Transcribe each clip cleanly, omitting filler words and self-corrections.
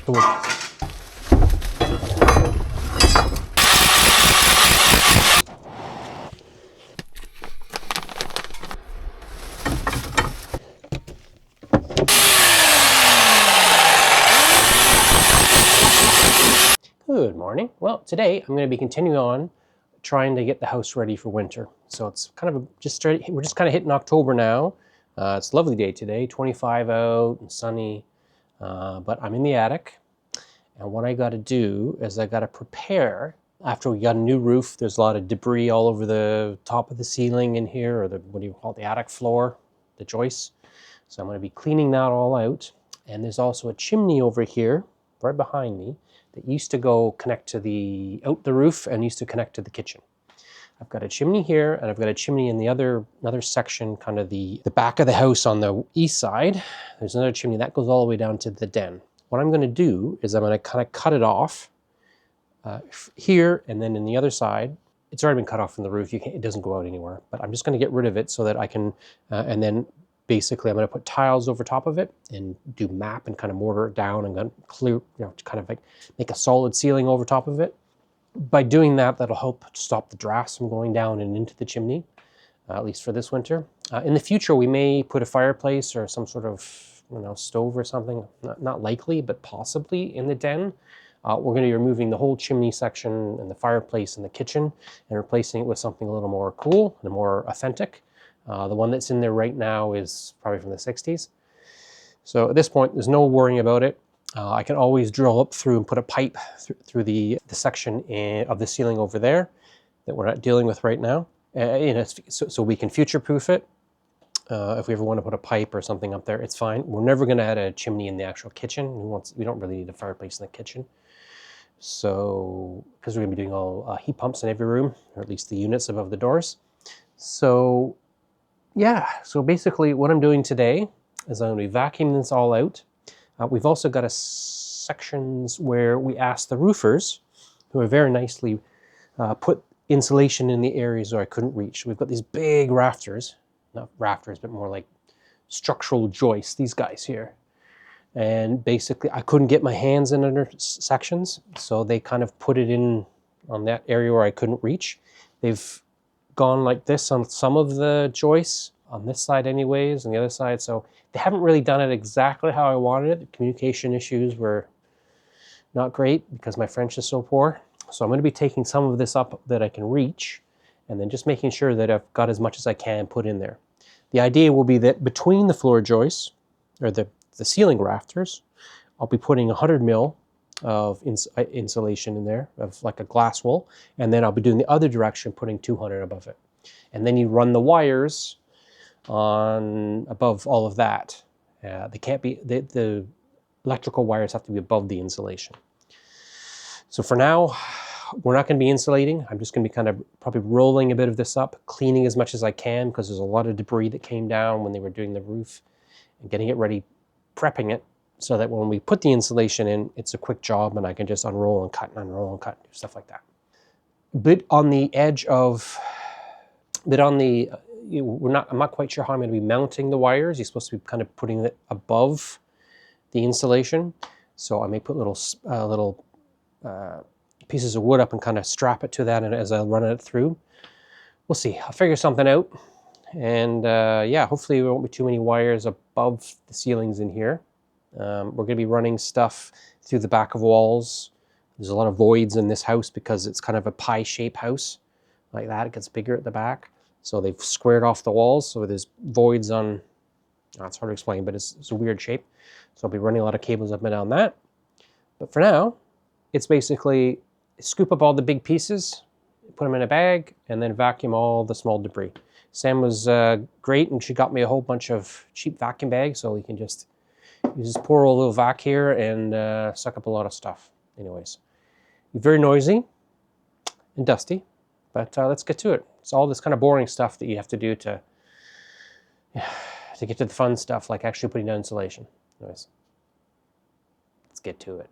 Good morning. Well, today I'm going to be continuing on trying to get the house ready for winter. So it's kind of we're just kind of hitting October now. It's a lovely day today, 25 out and sunny, but I'm in the attic. And what I got to do is I got to prepare. After we got a new roof, there's a lot of debris all over the top of the ceiling in here, or what do you call it, the attic floor, the joists. So I'm going to be cleaning that all out. And there's also a chimney over here, right behind me, that used to go connect to the roof and used to connect to the kitchen. I've got a chimney here, and I've got a chimney in the another section, kind of the back of the house on the east side. There's another chimney that goes all the way down to the den. What I'm going to do is I'm going to kind of cut it off here, and then in the other side, it's already been cut off from the roof. It doesn't go out anywhere, but I'm just going to get rid of it so that I can, and then basically I'm going to put tiles over top of it and do map and kind of mortar it down and then clear, kind of like make a solid ceiling over top of it. By doing that, that'll help stop the drafts from going down and into the chimney, at least for this winter. In the future, we may put a fireplace or some sort of stove or something, not likely, but possibly in the den. We're going to be removing the whole chimney section and the fireplace in the kitchen and replacing it with something a little more cool and more authentic. The one that's in there right now is probably from the 60s. So at this point, there's no worrying about it. I can always drill up through and put a pipe through the section of the ceiling over there that we're not dealing with right now. So we can future-proof it. If we ever want to put a pipe or something up there, it's fine. We're never going to add a chimney in the actual kitchen. We don't really need a fireplace in the kitchen. So, because we're going to be doing all heat pumps in every room, or at least the units above the doors. So, yeah, so basically what I'm doing today is I'm going to be vacuuming this all out. We've also got sections where we asked the roofers, who have very nicely put insulation in the areas where I couldn't reach. We've got these big rafters, not rafters, but more like structural joists, these guys here. And basically I couldn't get my hands in under sections, so they kind of put it in on that area where I couldn't reach. They've gone like this on some of the joists, on this side anyways, and the other side, so they haven't really done it exactly how I wanted it. The communication issues were not great because my French is so poor. So I'm going to be taking some of this up that I can reach, and then just making sure that I've got as much as I can put in there. The idea will be that between the floor joists, or the ceiling rafters, I'll be putting 100 mil of insulation in there, of like a glass wool, and then I'll be doing the other direction, putting 200 above it. And then you run the wires on above all of that. They can't be, the electrical wires have to be above the insulation. So for now, we're not going to be insulating. I'm just going to be kind of probably rolling a bit of this up, cleaning as much as I can, because there's a lot of debris that came down when they were doing the roof, and getting it ready, prepping it, so that when we put the insulation in, it's a quick job and I can just unroll and cut and unroll and cut, stuff like that. Bit on the edge of, I'm not quite sure how I'm going to be mounting the wires. You're supposed to be kind of putting it above the insulation. So I may put little pieces of wood up and kind of strap it to that, and as I run it through. We'll see. I'll figure something out. And yeah, hopefully there won't be too many wires above the ceilings in here. We're going to be running stuff through the back of walls. There's a lot of voids in this house because it's kind of a pie-shaped house like that. It gets bigger at the back. So they've squared off the walls, so there's voids on, it's hard to explain, but it's a weird shape. So I'll be running a lot of cables up and down that. But for now, it's basically scoop up all the big pieces, put them in a bag, and then vacuum all the small debris. Sam was great, and she got me a whole bunch of cheap vacuum bags, so we can just use this poor old little vac here and suck up a lot of stuff. Anyways, very noisy and dusty, but let's get to it. It's all this kind of boring stuff that you have to do to get to the fun stuff, like actually putting down insulation. Anyways, let's get to it.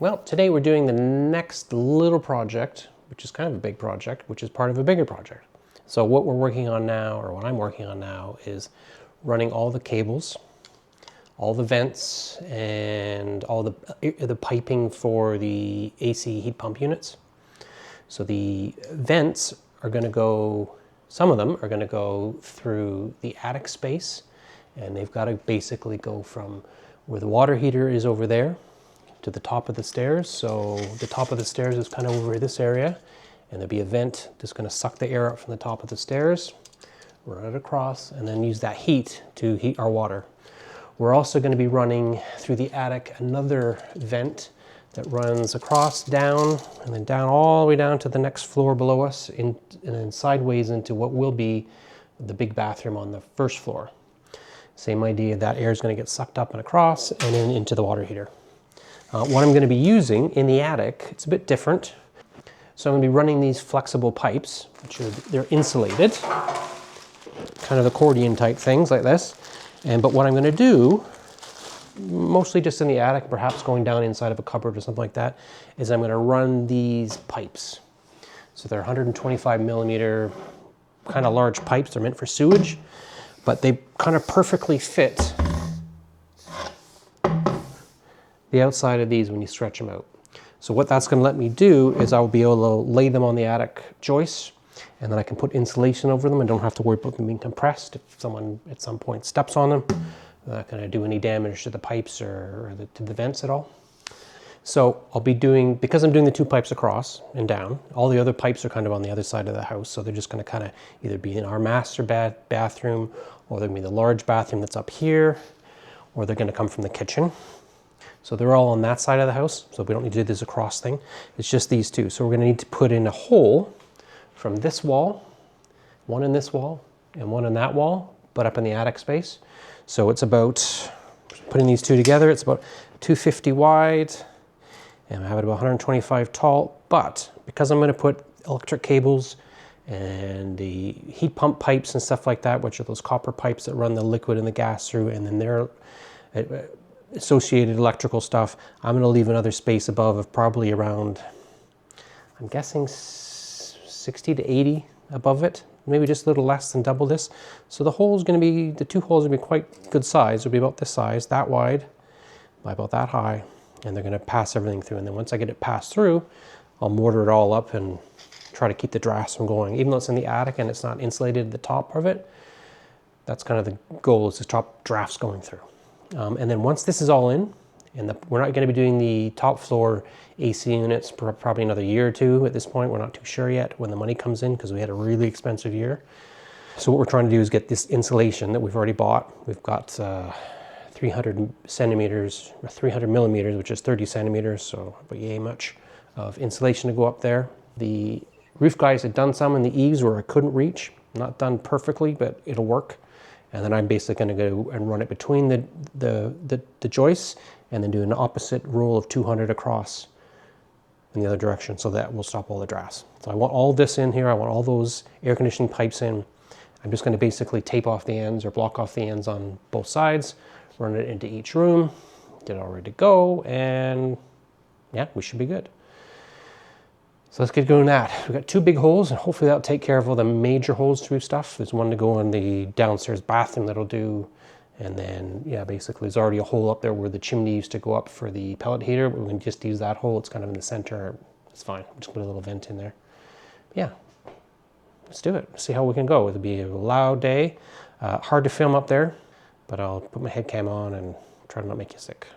Well, today we're doing the next little project, which is kind of a big project, which is part of a bigger project. So what we're working on now, or what I'm working on now, is running all the cables, all the vents, and all the piping for the AC heat pump units. So the vents are going to go, some of them are going to go through the attic space, and they've got to basically go from where the water heater is over there to the top of the stairs. So the top of the stairs is kind of over this area, and there'll be a vent that's going to suck the air up from the top of the stairs, run it across, and then use that heat to heat our water. We're also going to be running through the attic another vent that runs across, down, and then down all the way down to the next floor below us, and then sideways into what will be the big bathroom on the first floor. Same idea, that air is going to get sucked up and across and then into the water heater. What I'm going to be using in the attic, it's a bit different. So I'm going to be running these flexible pipes, they're insulated, kind of accordion type things like this. But what I'm going to do, mostly just in the attic, perhaps going down inside of a cupboard or something like that, is I'm going to run these pipes. So they're 125 millimeter, kind of large pipes. They're meant for sewage, but they kind of perfectly fit the outside of these when you stretch them out. So what that's going to let me do is I'll be able to lay them on the attic joists, and then I can put insulation over them and don't have to worry about them being compressed. If someone at some point steps on them, they're not going to do any damage to the pipes or to the vents at all. So I'll be doing, because I'm doing the two pipes across and down, all the other pipes are kind of on the other side of the house, so they're just going to kind of either be in our master bathroom, or they're going to be the large bathroom that's up here, or they're going to come from the kitchen. So they're all on that side of the house, so we don't need to do this across thing. It's just these two. So we're going to need to put in a hole from this wall, one in this wall, and one in that wall, but up in the attic space. So it's about, putting these two together, it's about 250 wide, and I have it about 125 tall, but because I'm going to put electric cables and the heat pump pipes and stuff like that, which are those copper pipes that run the liquid and the gas through, and then their associated electrical stuff, I'm going to leave another space above of probably around, I'm guessing 60 to 80 above it, maybe just a little less than double this. So the hole is going to be, the two holes will be quite good size. It'll be about this size, that wide, by about that high, and they're going to pass everything through. And then once I get it passed through, I'll mortar it all up and try to keep the drafts from going. Even though it's in the attic and it's not insulated at the top of it, that's kind of the goal, is to stop drafts going through. And then once this is all in, and we're not going to be doing the top floor AC units for probably another year or two at this point. We're not too sure yet when the money comes in, because we had a really expensive year. So what we're trying to do is get this insulation that we've already bought. We've got 300 centimeters, or 300 millimeters, which is 30 centimeters, so about yay much of insulation to go up there. The roof guys had done some in the eaves where I couldn't reach. Not done perfectly, but it'll work. And then I'm basically going to go and run it between the joists, and then do an opposite roll of 200 across in the other direction, so that will stop all the drafts. So I want all this in here. I want all those air conditioning pipes in. I'm just going to basically tape off the ends or block off the ends on both sides, run it into each room, get it all ready to go, and yeah, we should be good. So let's get going that. We've got two big holes, and hopefully that'll take care of all the major holes through stuff. There's one to go in the downstairs bathroom that'll do, and then, yeah, basically there's already a hole up there where the chimney used to go up for the pellet heater. We're going to just use that hole. It's kind of in the center. It's fine. Just put a little vent in there. Yeah, let's do it. See how we can go. It'll be a loud day. Hard to film up there, but I'll put my head cam on and try to not make you sick.